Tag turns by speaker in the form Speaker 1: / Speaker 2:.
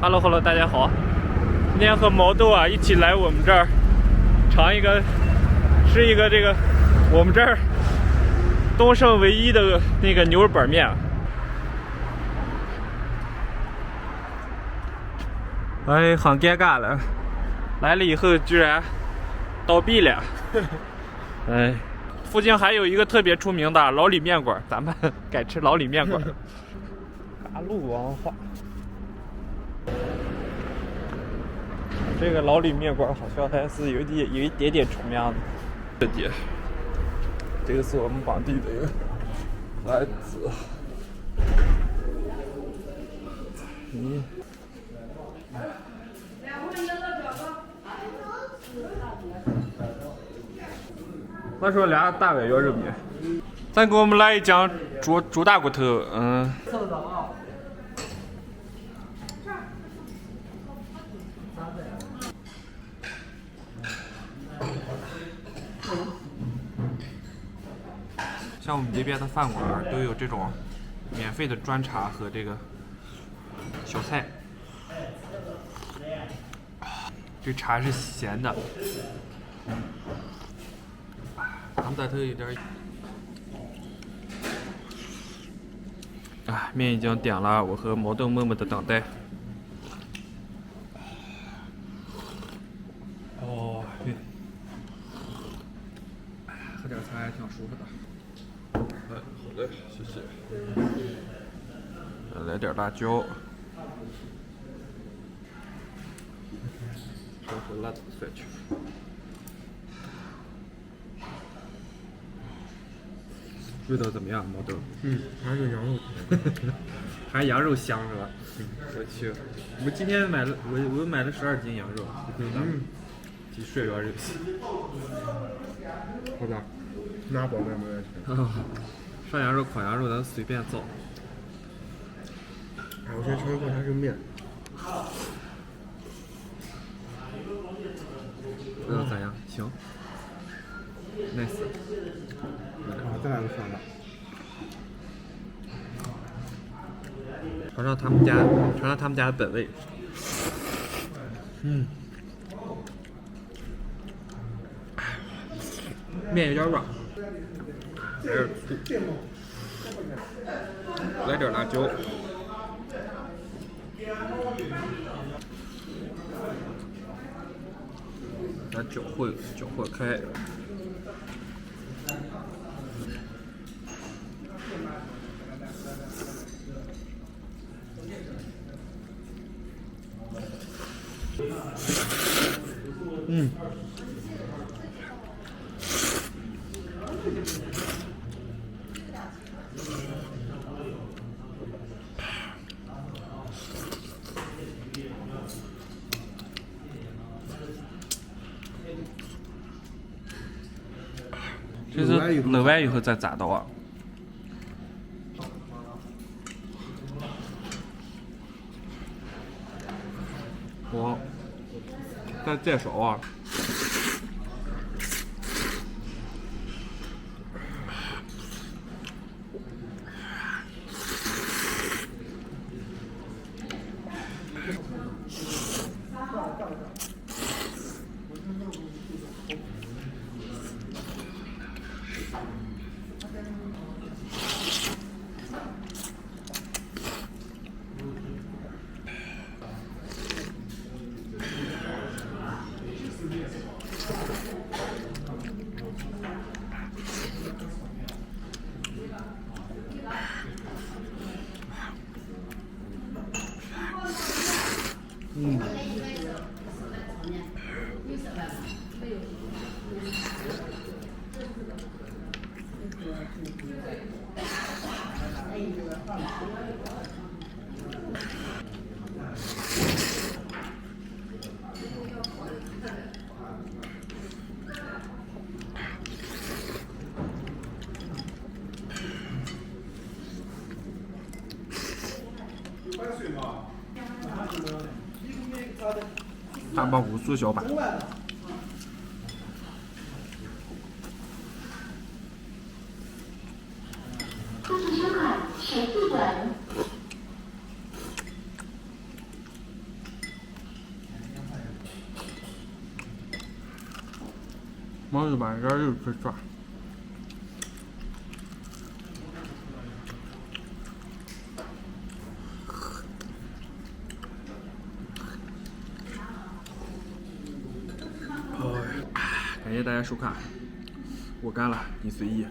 Speaker 1: Hello， 大家好。今天和毛豆啊一起来我们这儿尝一个，吃一个这个我们这儿东胜唯一的那个牛肉板面。哎，很尴尬了，来了以后居然倒闭了。哎，附近还有一个特别出名的老李面馆，咱们改吃老李面馆。大陆文化。这个老李面馆好像还是有一点点出名的。这个是我们本地的一个孩子。我说俩大碗羊肉面，再给我们来一讲猪大骨头，像我们这边的饭馆都有这种免费的砖茶和这个小菜，这茶是咸的。咱们在这有点，面已经点了，我和毛豆默默的等待。哦，对，喝点茶还挺舒服的。好嘞，谢谢。来点辣椒，稍后辣子再去。味道怎么样，毛豆？
Speaker 2: 还是羊肉甜，
Speaker 1: 还是羊肉香是吧？我去，我今天买了，我买了12斤羊肉，鸡血羊肉丝。
Speaker 2: 好的，拿宝贝没问题。
Speaker 1: 涮羊肉、烤羊肉咱随便造。
Speaker 2: 我先尝一口它这面，
Speaker 1: 味道咋样？行 ，nice。
Speaker 2: 再来个酸的。
Speaker 1: 尝尝他们家的本味。面有点软，来点醋，来点辣椒。来搅和开。这是冷完以后再咋的啊？我再少啊！汉堡骨缩小版。
Speaker 3: 出示收款，请记本。
Speaker 1: 毛子板这又吃串。感谢大家收看，我干了，你随意。